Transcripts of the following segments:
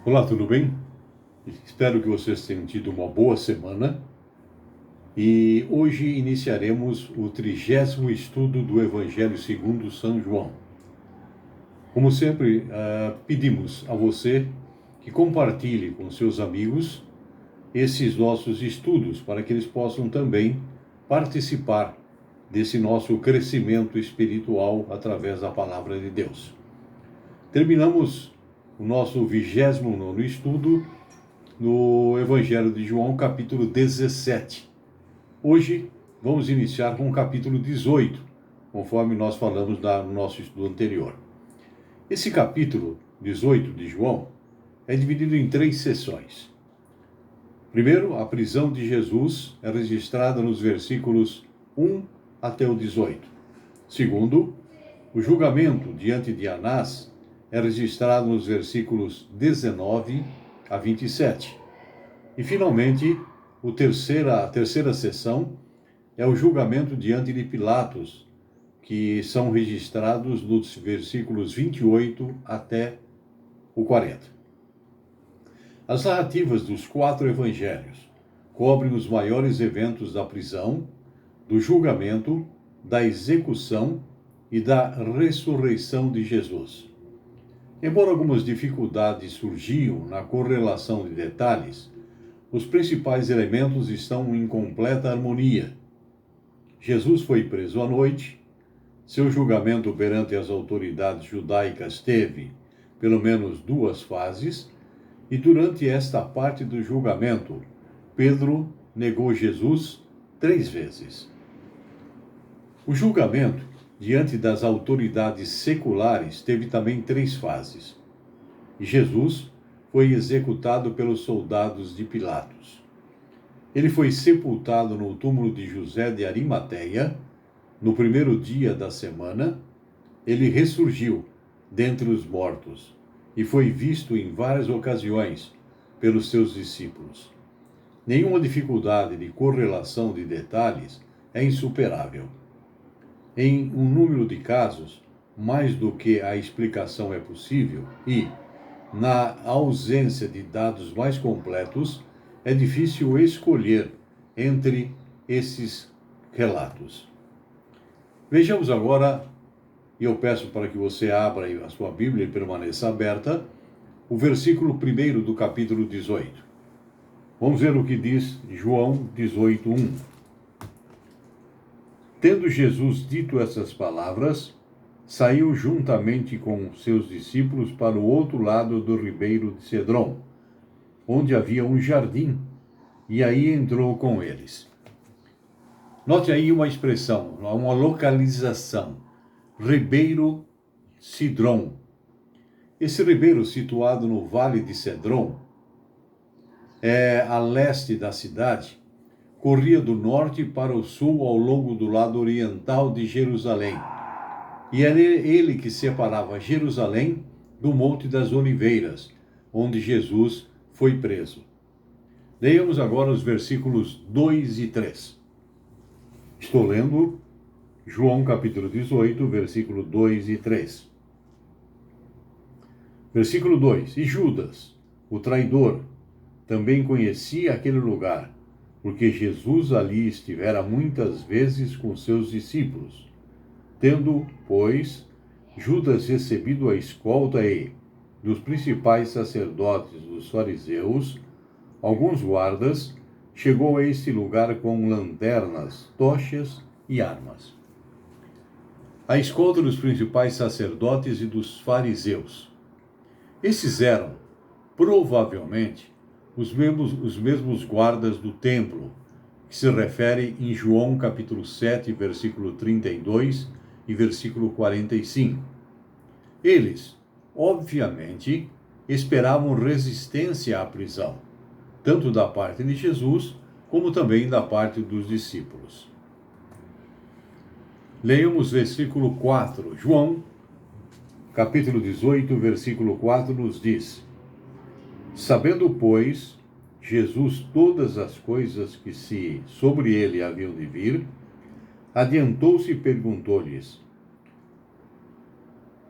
Olá, tudo bem? Espero que vocês tenham tido uma boa semana e hoje iniciaremos o 30º estudo do Evangelho segundo São João. Como sempre, pedimos a você que compartilhe com seus amigos esses nossos estudos para que eles possam também participar desse nosso crescimento espiritual através da Palavra de Deus. Terminamos o nosso 29º estudo no Evangelho de João, capítulo 17. Hoje vamos iniciar com o capítulo 18, conforme nós falamos no nosso estudo anterior. Esse capítulo 18 de João é dividido em 3 sessões. Primeiro, a prisão de Jesus é registrada nos versículos 1 até o 18. Segundo, o julgamento diante de Anás é registrado nos versículos 19 a 27. E, finalmente, a terceira sessão é o julgamento diante de Pilatos, que são registrados nos versículos 28 até o 40. As narrativas dos 4 evangelhos cobrem os maiores eventos da prisão, do julgamento, da execução e da ressurreição de Jesus. Embora algumas dificuldades surgiam na correlação de detalhes, os principais elementos estão em completa harmonia. Jesus foi preso à noite, seu julgamento perante as autoridades judaicas teve, pelo menos 2 fases, e durante esta parte do julgamento, Pedro negou Jesus 3 vezes. O julgamento diante das autoridades seculares teve também 3 fases. E Jesus foi executado pelos soldados de Pilatos. Ele foi sepultado no túmulo de José de Arimateia, no primeiro dia da semana. Ele ressurgiu dentre os mortos e foi visto em várias ocasiões pelos seus discípulos. Nenhuma dificuldade de correlação de detalhes é insuperável. Em um número de casos, mais do que a explicação é possível e, na ausência de dados mais completos, é difícil escolher entre esses relatos. Vejamos agora, e eu peço para que você abra a sua Bíblia e permaneça aberta, o versículo 1 do capítulo 18. Vamos ver o que diz João 18:1. Tendo Jesus dito essas palavras, saiu juntamente com seus discípulos para o outro lado do ribeiro de Cedron, onde havia um jardim, e aí entrou com eles. Note aí uma expressão, uma localização, ribeiro Cedron. Esse ribeiro, situado no Vale de Cedron, a leste da cidade, corria do norte para o sul ao longo do lado oriental de Jerusalém. E era ele que separava Jerusalém do Monte das Oliveiras, onde Jesus foi preso. Leiamos agora os versículos 2 e 3. Estou lendo João capítulo 18, versículo 2 e 3. Versículo 2. E Judas, o traidor, também conhecia aquele lugar, porque Jesus ali estivera muitas vezes com seus discípulos. Tendo, pois, Judas recebido a escolta dos principais sacerdotes dos fariseus, alguns guardas, chegou a este lugar com lanternas, tochas e armas. A escolta dos principais sacerdotes e dos fariseus. Esses eram, provavelmente, os mesmos guardas do templo, que se refere em João capítulo 7, versículo 32 e versículo 45. Eles, obviamente, esperavam resistência à prisão, tanto da parte de Jesus, como também da parte dos discípulos. Leiamos versículo 4. João, capítulo 18, versículo 4, nos diz: Sabendo, pois, Jesus todas as coisas que sobre ele haviam de vir, adiantou-se e perguntou-lhes: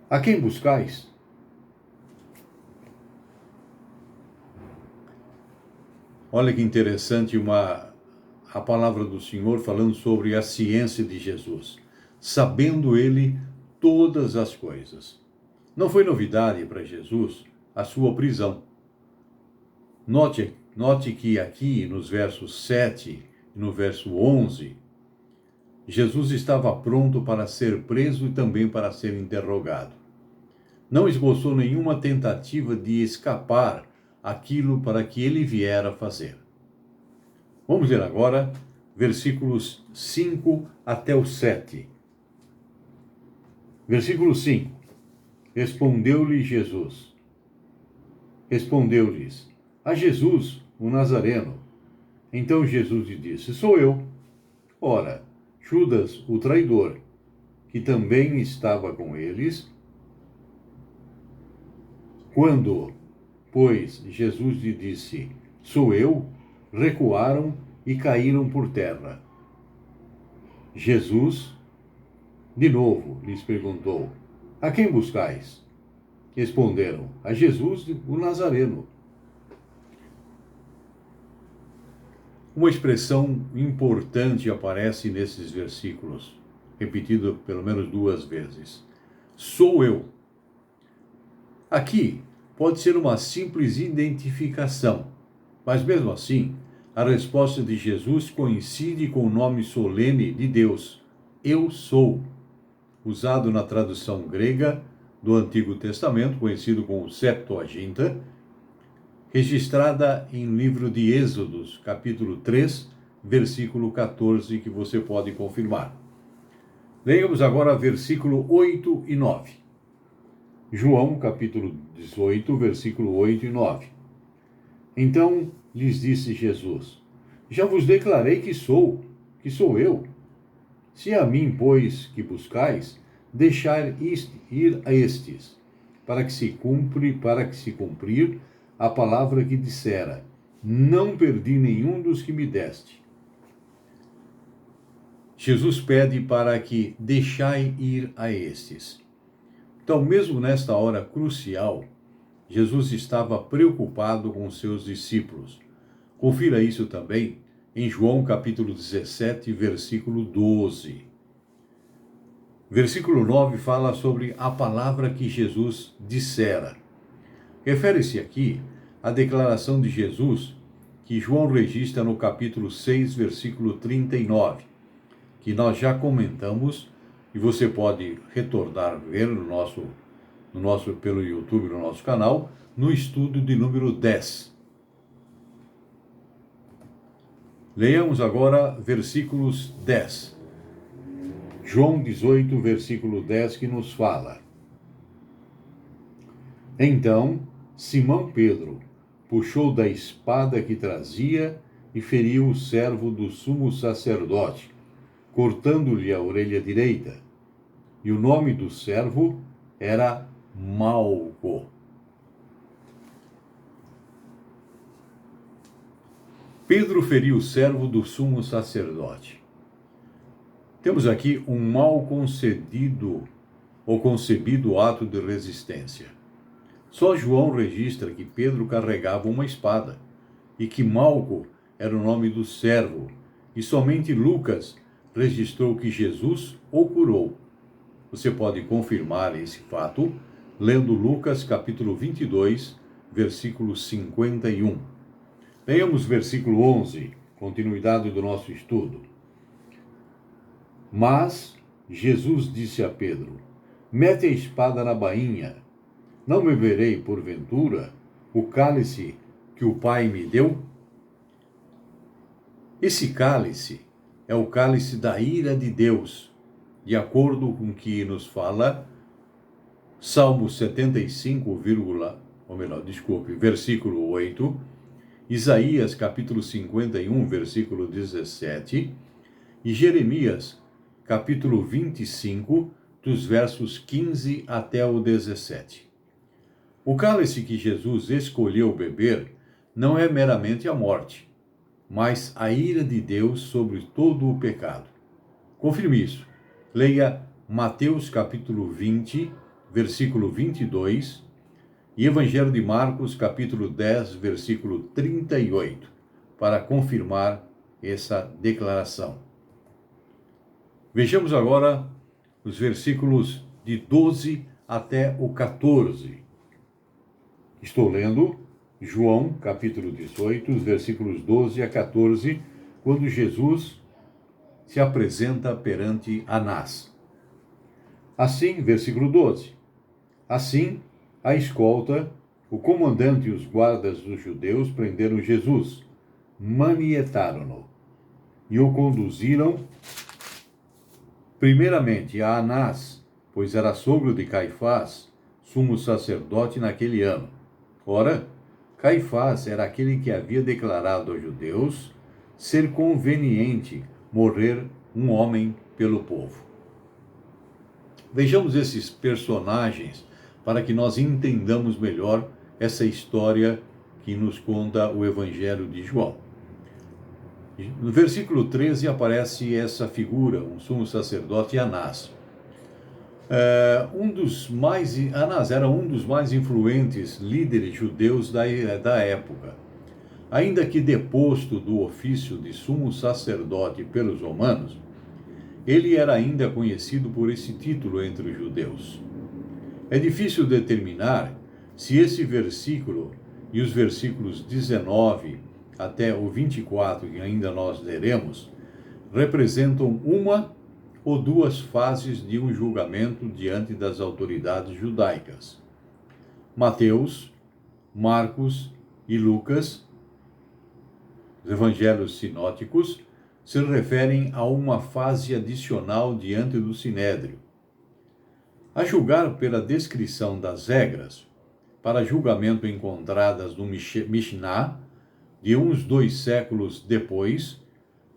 A quem buscais? Olha que interessante a palavra do Senhor falando sobre a ciência de Jesus, sabendo ele todas as coisas. Não foi novidade para Jesus a sua prisão. Note que aqui nos versos 7 e no verso 11, Jesus estava pronto para ser preso e também para ser interrogado. Não esboçou nenhuma tentativa de escapar aquilo para que ele viera fazer. Vamos ler agora versículos 5 até o 7. Versículo 5. Respondeu-lhes a Jesus, o Nazareno. Então Jesus lhe disse: sou eu. Ora, Judas, o traidor, que também estava com eles, quando, pois, Jesus lhe disse: sou eu, recuaram e caíram por terra. Jesus, de novo, lhes perguntou: a quem buscais? Responderam: a Jesus, o Nazareno. Uma expressão importante aparece nesses versículos, repetida pelo menos 2 vezes. Sou eu. Aqui pode ser uma simples identificação, mas mesmo assim, a resposta de Jesus coincide com o nome solene de Deus, eu sou, usado na tradução grega do Antigo Testamento, conhecido como Septuaginta, registrada em livro de Êxodos, capítulo 3, versículo 14, que você pode confirmar. Leiamos agora versículo 8 e 9. João, capítulo 18, versículo 8 e 9. Então lhes disse Jesus: já vos declarei que sou eu. Se a mim, pois, que buscais, deixar ir a estes, para que se cumprir a palavra que dissera: não perdi nenhum dos que me deste. Jesus pede para que deixai ir a estes. Então, mesmo nesta hora crucial, Jesus estava preocupado com seus discípulos. Confira isso também em João capítulo 17, versículo 12. Versículo 9 fala sobre a palavra que Jesus dissera. Refere-se aqui à declaração de Jesus que João registra no capítulo 6, versículo 39, que nós já comentamos e você pode retornar, ver pelo YouTube, no nosso canal, no estudo de número 10. Leiamos agora versículos 10. João 18, versículo 10, que nos fala: então Simão Pedro puxou da espada que trazia e feriu o servo do sumo sacerdote, cortando-lhe a orelha direita. E o nome do servo era Malco. Pedro feriu o servo do sumo sacerdote. Temos aqui um mal concedido ou concebido ato de resistência. Só João registra que Pedro carregava uma espada e que Malco era o nome do servo, e somente Lucas registrou que Jesus o curou. Você pode confirmar esse fato lendo Lucas capítulo 22, versículo 51. Leiamos versículo 11, continuidade do nosso estudo. Mas Jesus disse a Pedro: mete a espada na bainha. Não beberei, porventura, o cálice que o Pai me deu? Esse cálice é o cálice da ira de Deus, de acordo com o que nos fala Salmo 75, versículo 8, Isaías capítulo 51, versículo 17, e Jeremias capítulo 25, dos versos 15 até o 17. O cálice que Jesus escolheu beber não é meramente a morte, mas a ira de Deus sobre todo o pecado. Confirme isso. Leia Mateus capítulo 20, versículo 22, e Evangelho de Marcos capítulo 10, versículo 38. para confirmar essa declaração. Vejamos agora os versículos de 12 até o 14. Estou lendo João, capítulo 18, os versículos 12 a 14, quando Jesus se apresenta perante Anás. Assim, versículo 12. Assim, a escolta, o comandante e os guardas dos judeus prenderam Jesus, manietaram-no e o conduziram primeiramente a Anás, pois era sogro de Caifás, sumo sacerdote naquele ano. Ora, Caifás era aquele que havia declarado aos judeus ser conveniente morrer um homem pelo povo. Vejamos esses personagens para que nós entendamos melhor essa história que nos conta o Evangelho de João. No versículo 13 aparece essa figura, um sumo sacerdote, Anás. Anás era um dos mais influentes líderes judeus da época. Ainda que deposto do ofício de sumo sacerdote pelos romanos, ele era ainda conhecido por esse título entre os judeus. É difícil determinar se esse versículo e os versículos 19 até o 24, que ainda nós leremos, representam uma ou duas fases de um julgamento diante das autoridades judaicas. Mateus, Marcos e Lucas, os evangelhos sinóticos, se referem a uma fase adicional diante do Sinédrio. A julgar pela descrição das regras para julgamento encontradas no Mishnah, de uns 2 séculos depois,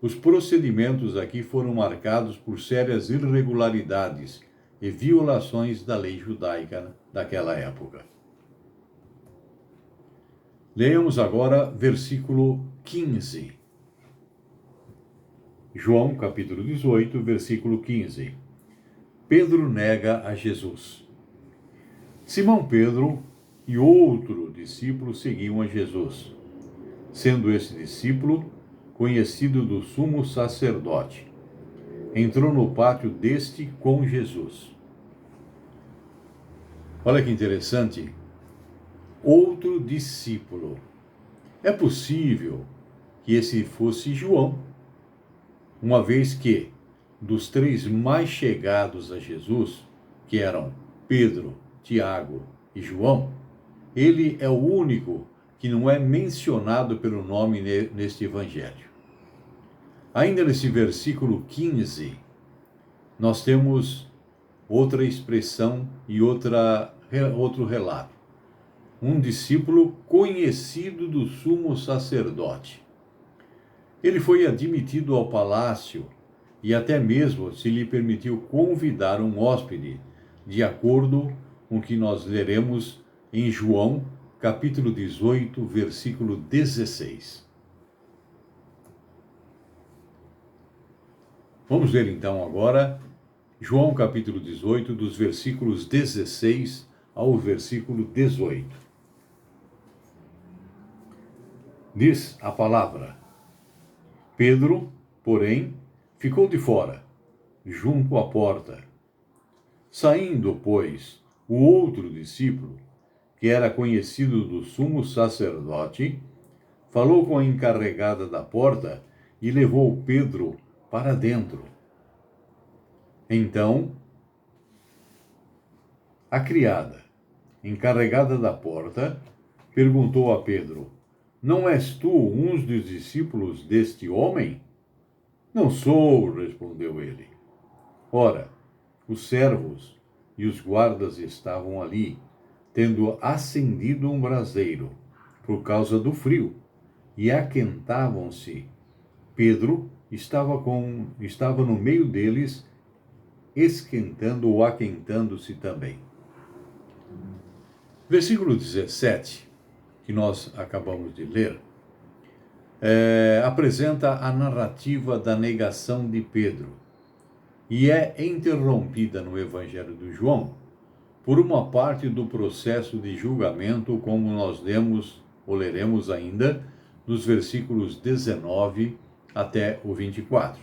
os procedimentos aqui foram marcados por sérias irregularidades e violações da lei judaica daquela época. Leamos agora versículo 15. João, capítulo 18, versículo 15. Pedro nega a Jesus. Simão Pedro e outro discípulo seguiam a Jesus, sendo esse discípulo conhecido do sumo sacerdote. Entrou no pátio deste com Jesus. Olha que interessante. Outro discípulo. É possível que esse fosse João, uma vez que, dos 3 mais chegados a Jesus, que eram Pedro, Tiago e João, ele é o único que não é mencionado pelo nome neste evangelho. Ainda nesse versículo 15, nós temos outra expressão e outro relato. Um discípulo conhecido do sumo sacerdote. Ele foi admitido ao palácio e até mesmo se lhe permitiu convidar um hóspede, de acordo com o que nós leremos em João, capítulo 18, versículo 16. Vamos ler então agora João, capítulo 18, dos versículos 16 ao versículo 18. Diz a palavra: Pedro, porém, ficou de fora, junto à porta. Saindo, pois, o outro discípulo, que era conhecido do sumo sacerdote, falou com a encarregada da porta e levou Pedro para dentro. Então, a criada, encarregada da porta, perguntou a Pedro: Não és tu um dos discípulos deste homem? Não sou, respondeu ele. Ora, os servos e os guardas estavam ali, tendo acendido um braseiro, por causa do frio, e aquentavam-se. Pedro estava no meio deles, esquentando ou aquentando-se também. Versículo 17, que nós acabamos de ler, apresenta a narrativa da negação de Pedro e é interrompida no Evangelho de João por uma parte do processo de julgamento, como nós lemos ou leremos ainda dos versículos 19 até o 24.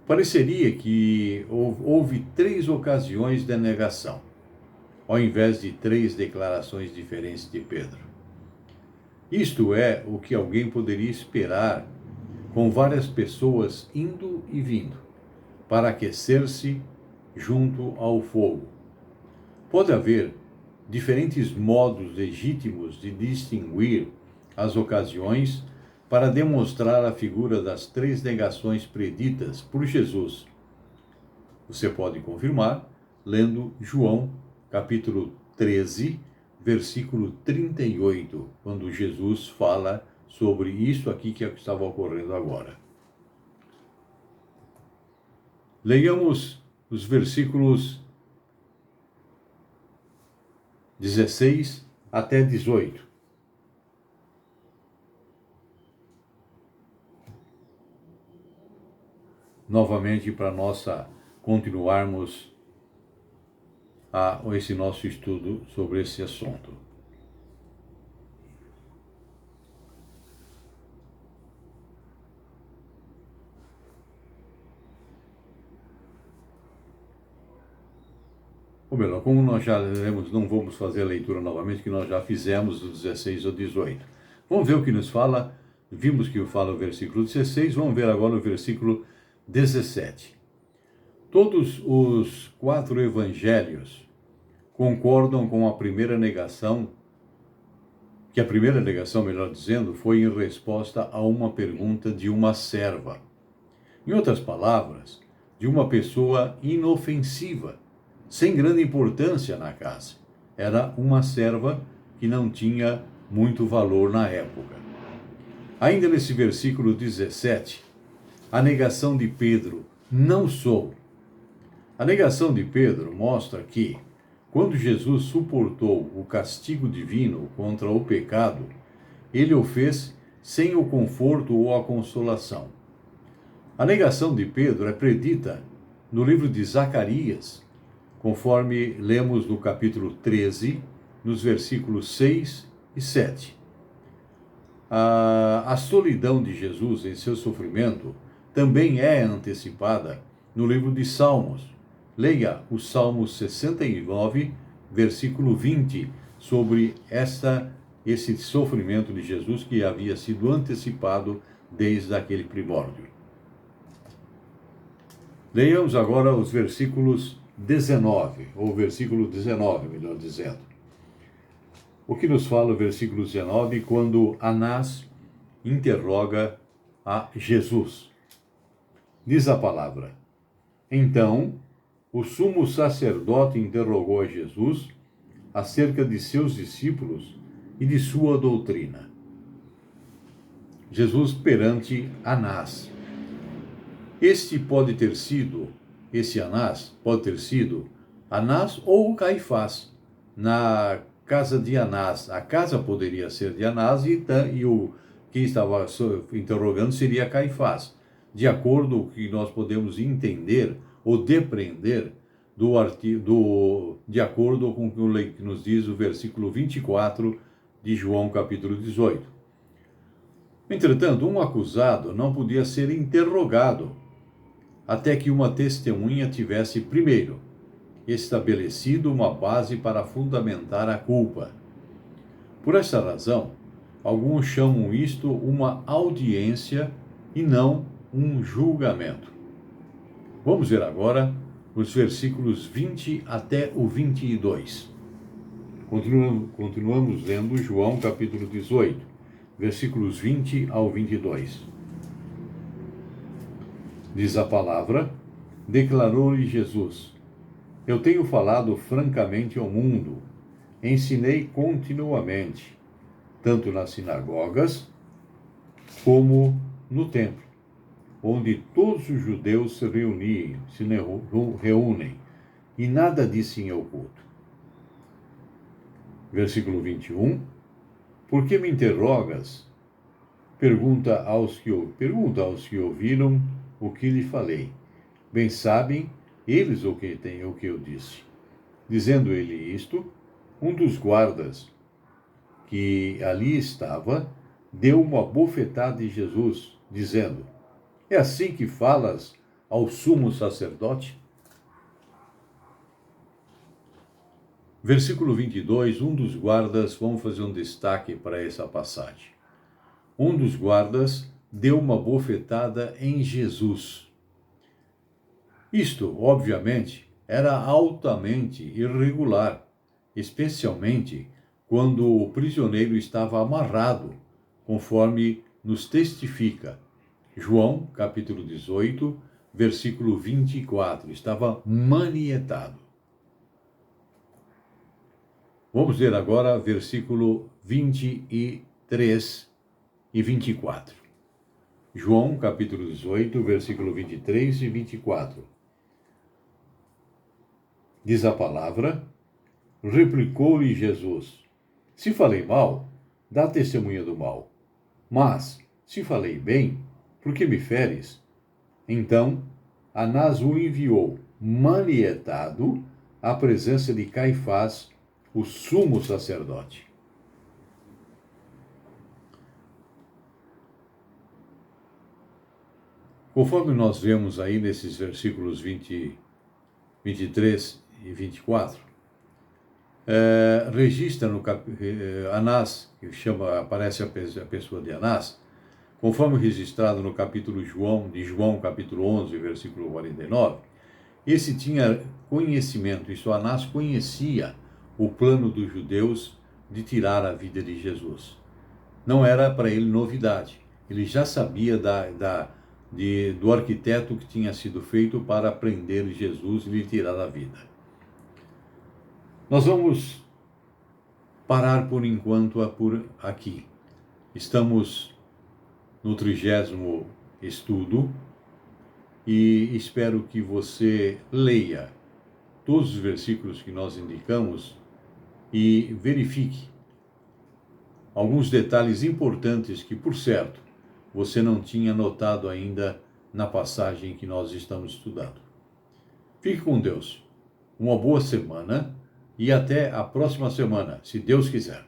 Pareceria que houve 3 ocasiões de negação, ao invés de 3 declarações diferentes de Pedro. Isto é o que alguém poderia esperar com várias pessoas indo e vindo para aquecer-se junto ao fogo. Pode haver diferentes modos legítimos de distinguir as ocasiões para demonstrar a figura das 3 negações preditas por Jesus. Você pode confirmar lendo João, capítulo 13, versículo 38, quando Jesus fala sobre isso aqui que estava ocorrendo agora. Leiamos os versículos 16 até 18. Novamente, para nós continuarmos esse nosso estudo sobre esse assunto. Ou melhor, como nós já lemos, não vamos fazer a leitura novamente, que nós já fizemos do 16 ao 18. Vamos ver o que nos fala. Vimos que fala o versículo 16, vamos ver agora o versículo 17. Todos os 4 evangelhos concordam com a primeira negação, que a primeira negação, melhor dizendo, foi em resposta a uma pergunta de uma serva. Em outras palavras, de uma pessoa inofensiva, sem grande importância na casa. Era uma serva que não tinha muito valor na época. Ainda nesse versículo 17, a negação de Pedro, não sou. A negação de Pedro mostra que, quando Jesus suportou o castigo divino contra o pecado, ele o fez sem o conforto ou a consolação. A negação de Pedro é predita no livro de Zacarias, conforme lemos no capítulo 13, nos versículos 6 e 7. A solidão de Jesus em seu sofrimento também é antecipada no livro de Salmos. Leia o Salmo 69, versículo 20, sobre esse sofrimento de Jesus que havia sido antecipado desde aquele primórdio. Leiamos agora os versículos 19, ou versículo 19, melhor dizendo. O que nos fala o versículo 19, quando Anás interroga a Jesus. Diz a palavra: Então, o sumo sacerdote interrogou a Jesus acerca de seus discípulos e de sua doutrina. Jesus perante Anás. Esse Anás pode ter sido Anás ou Caifás, na casa de Anás. A casa poderia ser de Anás e quem estava interrogando seria Caifás, de acordo com o que nós podemos entender ou depreender de acordo com o que nos diz o versículo 24 de João capítulo 18. Entretanto, um acusado não podia ser interrogado até que uma testemunha tivesse primeiro estabelecido uma base para fundamentar a culpa. Por essa razão, alguns chamam isto uma audiência e não um julgamento. Vamos ver agora os versículos 20 até o 22. Continuamos lendo João capítulo 18, versículos 20 ao 22. Diz a palavra: declarou-lhe Jesus: Eu tenho falado francamente ao mundo, ensinei continuamente, tanto nas sinagogas como no templo, onde todos os judeus se reúnem, e nada disse em oculto. Versículo 21. Por que me interrogas? Pergunta aos que ouviram o que lhe falei. Bem sabem eles o que eu disse. Dizendo ele isto, um dos guardas que ali estava deu uma bofetada em Jesus, dizendo: é assim que falas ao sumo sacerdote? Versículo 22, um dos guardas, vamos fazer um destaque para essa passagem. Um dos guardas deu uma bofetada em Jesus. Isto, obviamente, era altamente irregular, especialmente quando o prisioneiro estava amarrado, conforme nos testifica João, capítulo 18, versículo 24, estava manietado. Vamos ver agora versículo 23 e 24. João, capítulo 18, versículo 23 e 24. Diz a palavra: replicou-lhe Jesus: se falei mal, dá testemunha do mal. Mas, se falei bem, por que me feres? Então, Anás o enviou, manietado, à presença de Caifás, o sumo sacerdote. Conforme nós vemos aí nesses versículos 23 e 24, registra no Anás, que aparece a pessoa de Anás, conforme registrado no capítulo de João, capítulo 11, versículo 49, esse tinha conhecimento, isso Anás conhecia o plano dos judeus de tirar a vida de Jesus. Não era para ele novidade, ele já sabia do arquiteto que tinha sido feito para prender Jesus e lhe tirar a vida. Nós vamos parar por enquanto por aqui. Estamos no 30º estudo e espero que você leia todos os versículos que nós indicamos e verifique alguns detalhes importantes que, por certo, você não tinha notado ainda na passagem que nós estamos estudando. Fique com Deus. Uma boa semana e até a próxima semana, se Deus quiser.